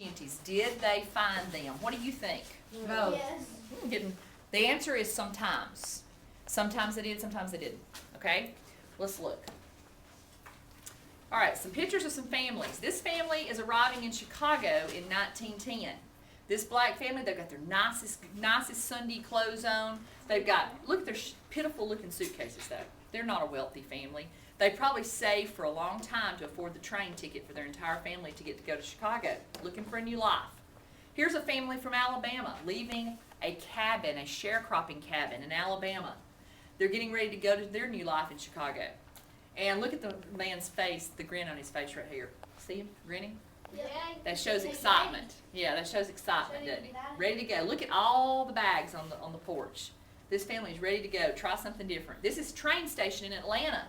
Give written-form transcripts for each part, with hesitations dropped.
communities. Did they find them? What do you think? No. Yes. The answer is sometimes. Sometimes they did, sometimes they didn't. Okay? Let's look. All right, some pictures of some families. This family is arriving in Chicago in 1910. This black family, they've got their nicest Sunday clothes on. They've got, look at their pitiful looking suitcases though. They're not a wealthy family. They probably saved for a long time to afford the train ticket for their entire family to get to go to Chicago, looking for a new life. Here's a family from Alabama leaving a cabin, a sharecropping cabin in Alabama. They're getting ready to go to their new life in Chicago. And look at the man's face, the grin on his face right here. See him grinning? Yeah. That shows excitement. Yeah, that shows excitement, doesn't it? Ready to go. Look at all the bags on the porch. This family is ready to go. Try something different. This is a train station in Atlanta.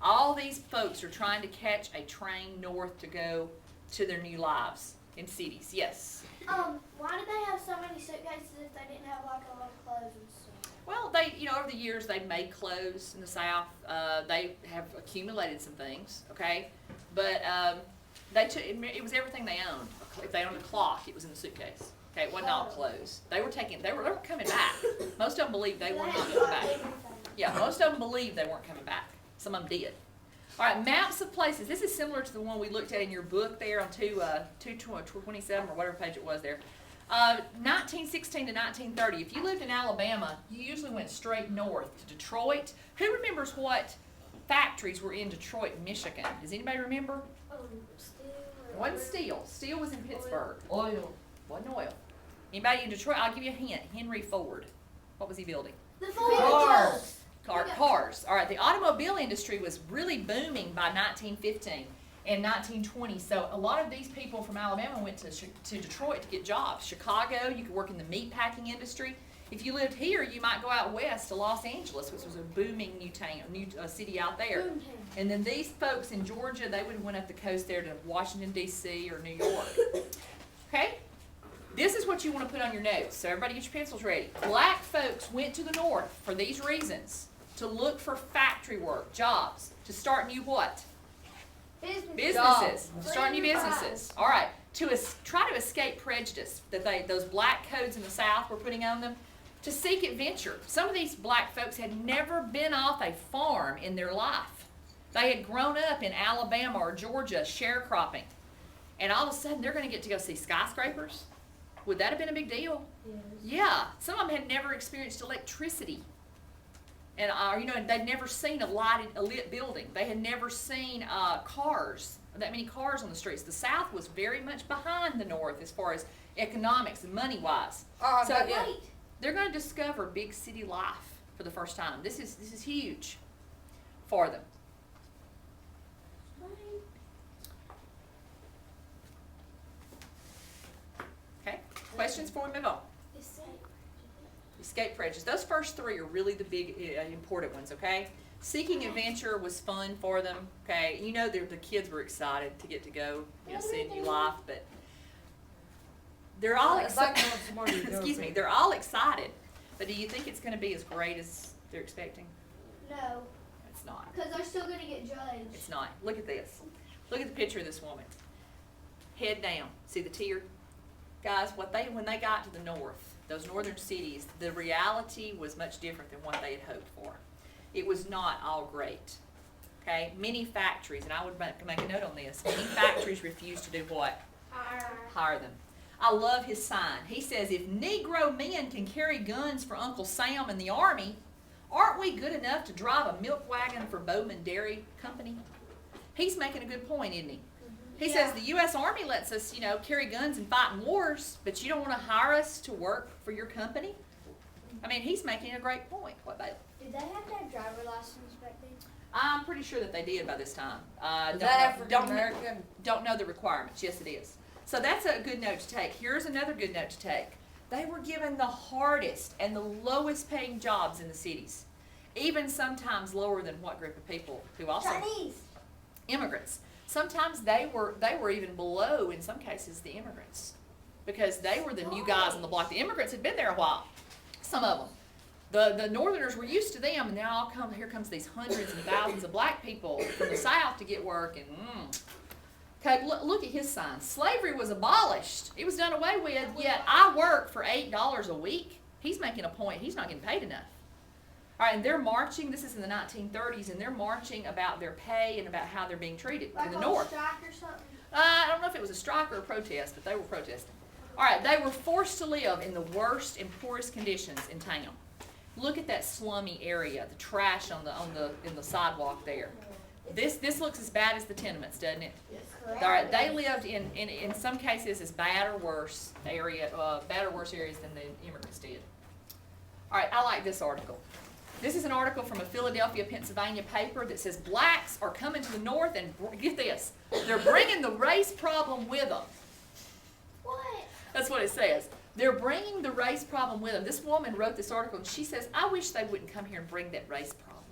All these folks are trying to catch a train north to go to their new lives in cities. Yes? Why did they have so many suitcases if they didn't have like a lot of clothes and stuff? Well, they, over the years, they've made clothes in the South. They have accumulated some things, okay? But it was everything they owned. If they owned a clock, it was in the suitcase. Okay, it wasn't all clothes. They were coming back. Most of them believed they weren't coming back. Yeah, most of them believed they weren't coming back. Some of them did. All right, maps of places. This is similar to the one we looked at in your book there on 227 or whatever page it was there. 1916 to 1930. If you lived in Alabama, you usually went straight north to Detroit. Who remembers what factories were in Detroit, Michigan? Does anybody remember? Steel. It wasn't steel. Steel was in Pittsburgh. Oil. Wasn't oil. Anybody in Detroit? I'll give you a hint. Henry Ford. What was he building? The Cars. Cars. All right. The automobile industry was really booming by 1915 and 1920. So a lot of these people from Alabama went to Detroit to get jobs. Chicago, you could work in the meat packing industry. If you lived here, you might go out west to Los Angeles, which was a booming new city out there. Boomtown. And then these folks in Georgia, they would have went up the coast there to Washington, D.C. or New York. Okay? This is what you want to put on your notes. So everybody get your pencils ready. Black folks went to the north for these reasons. To look for factory work, jobs. To start new what? Businesses. To start new businesses. All right. To try to escape prejudice that those black codes in the South were putting on them. To seek adventure. Some of these black folks had never been off a farm in their life. They had grown up in Alabama or Georgia sharecropping. And all of a sudden they're going to get to go see skyscrapers. Would that have been a big deal? Yes. Yeah. Some of them had never experienced electricity. And they'd never seen a lit building. They had never seen cars, that many cars on the streets. The South was very much behind the North as far as economics and money-wise. So they're going to discover big city life for the first time. This is huge for them. Okay, questions before we move on? Escape prejudice. Those first three are really the big important ones, okay? Seeking adventure was fun for them, okay? The kids were excited to get to go, see a new life, but they're all excited. Excuse me, they're all excited. But do you think it's going to be as great as they're expecting? No. It's not. Because they're still going to get judged. It's not. Look at this. Look at the picture of this woman. Head down. See the tear? Guys, when they got to the north, those northern cities, the reality was much different than what they had hoped for. It was not all great. Okay? Many factories, and I would make a note on this, many factories refused to do what? Hire them. I love his sign. He says, if Negro men can carry guns for Uncle Sam in the Army, aren't we good enough to drive a milk wagon for Bowman Dairy Company? He's making a good point, isn't he? He says the U.S. Army lets us, carry guns and fight in wars, but you don't want to hire us to work for your company? I mean, he's making a great point. What about it? Did they have to have driver license back then? I'm pretty sure that they did by this time. Is that African-American? Don't know the requirements. Yes, it is. So that's a good note to take. Here's another good note to take. They were given the hardest and the lowest paying jobs in the cities, even sometimes lower than what group of people who also Chinese. Immigrants. Sometimes they were even below, in some cases, the immigrants, because they were the new guys on the block. The immigrants had been there a while, some of them. The Northerners were used to them, and now here comes these hundreds and thousands of black people from the South to get work, and Okay, look at his sign. Slavery was abolished. It was done away with, yet I work for $8 a week. He's making a point. He's not getting paid enough. All right, and they're marching. This is in the 1930s, and they're marching about their pay and about how they're being treated Like in the on North. strike or something? I don't know if it was a strike or a protest, but they were protesting. All right, they were forced to live in the worst and poorest conditions in town. Look at that slummy area, the trash in the sidewalk there. This looks as bad as the tenements, doesn't it? Yes, All right, they lived in some cases as bad or worse areas than the immigrants did. All right, I like this article. This is an article from a Philadelphia, Pennsylvania paper that says blacks are coming to the North and get this, they're bringing the race problem with them. What? That's what it says. They're bringing the race problem with them. This woman wrote this article and she says, I wish they wouldn't come here and bring that race problem.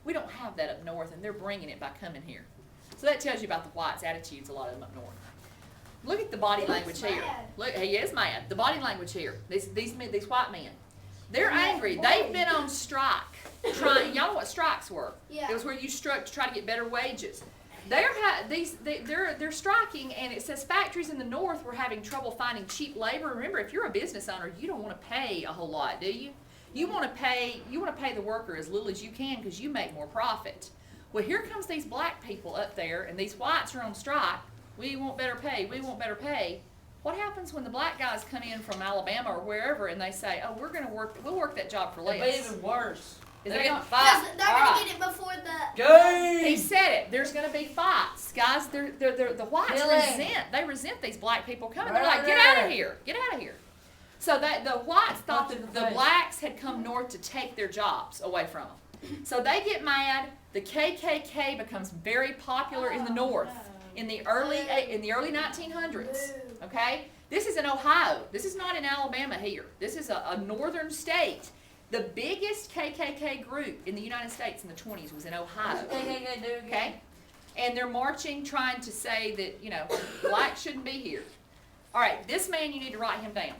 We don't have that up north, and they're bringing it by coming here. So that tells you about the whites' attitudes, a lot of them up north. Look at the body language here. Look, he is mad. The body language here. These white men. They're angry. They've been on strike. Y'all know what strikes were? Yeah. It was where you struck to try to get better wages. They're striking, and it says factories in the north were having trouble finding cheap labor. Remember, if you're a business owner, you don't want to pay a whole lot, do you? You want to pay the worker as little as you can because you make more profit. Well, here comes these black people up there, and these whites are on strike. We want better pay. We want better pay. What happens when the black guys come in from Alabama or wherever and they say, "Oh, we'll work that job for less"? It'll be even worse. Is They're that getting not- fired. They're All gonna right. get it before the. Game. He said it. There's going to be fights, guys. The whites Really? resent these black people coming. Right They're like, get out there. of here, get out of here. So that the whites thought Punch in that the the face. blacks had come north to take their jobs away from them. So they get mad. The KKK becomes very popular in the north in the early 1900s. Okay, this is in Ohio. This is not in Alabama here. This is a northern state. The biggest KKK group in the United States in the 20s was in Ohio. Okay? And they're marching trying to say that, blacks shouldn't be here. All right, this man, you need to write him down.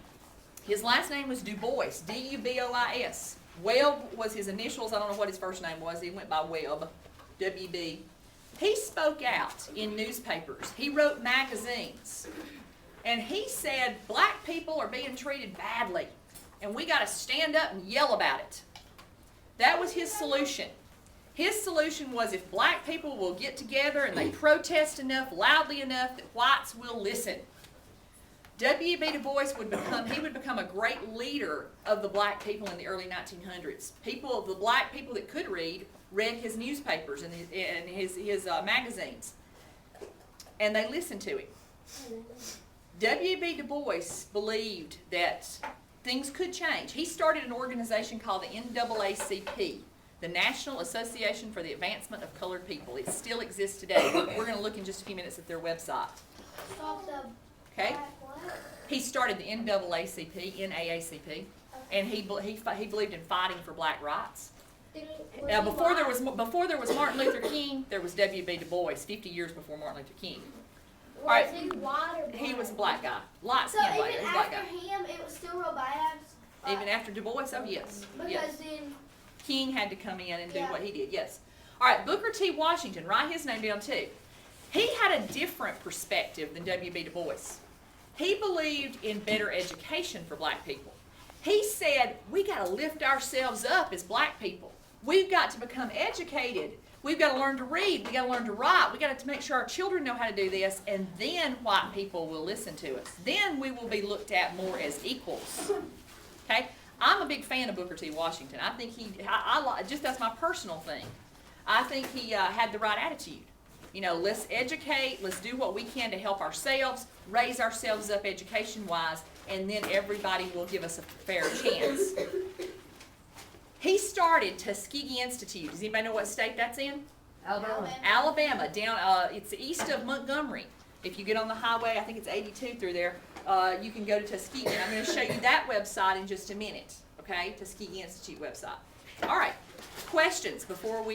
His last name was Du Bois, D-U-B-O-I-S. Webb was his initials. I don't know what his first name was. He went by Webb, W-B. He spoke out in newspapers. He wrote magazines. And he said, black people are being treated badly, and we got to stand up and yell about it. That was his solution. His solution was if black people will get together and they protest enough, loudly enough, that whites will listen. W.B. Du Bois would become a great leader of the black people in the early 1900s. The black people that could read his newspapers and his magazines, and they listened to him. W.B. Du Bois believed that things could change. He started an organization called the NAACP, the National Association for the Advancement of Colored People. It still exists today. We're going to look in just a few minutes at their website. Okay? He started the NAACP, and he believed in fighting for black rights. Now, before there was Martin Luther King, there was W.B. Du Bois, 50 years before Martin Luther King. All right, he was a black guy, light So skinned even black, black after guy. him, it was still real bad. Even after Du Bois, oh yes, Because yes. then. King had to come in and do Yeah. what he did, yes. All right, Booker T. Washington, write his name down too. He had a different perspective than W.B. Du Bois. He believed in better education for black people. He said, we got to lift ourselves up as black people. We've got to become educated. We've got to learn to read. We've got to learn to write. We've got to make sure our children know how to do this, and then white people will listen to us. Then we will be looked at more as equals. Okay? I'm a big fan of Booker T. Washington. I think just that's my personal thing. I think he had the right attitude. Let's educate, let's do what we can to help ourselves, raise ourselves up education-wise, and then everybody will give us a fair chance. He started Tuskegee Institute. Does anybody know what state that's in? Alabama. Down, it's east of Montgomery. If you get on the highway, I think it's 82 through there, you can go to Tuskegee. I'm going to show you that website in just a minute, okay? Tuskegee Institute website. All right, questions before we...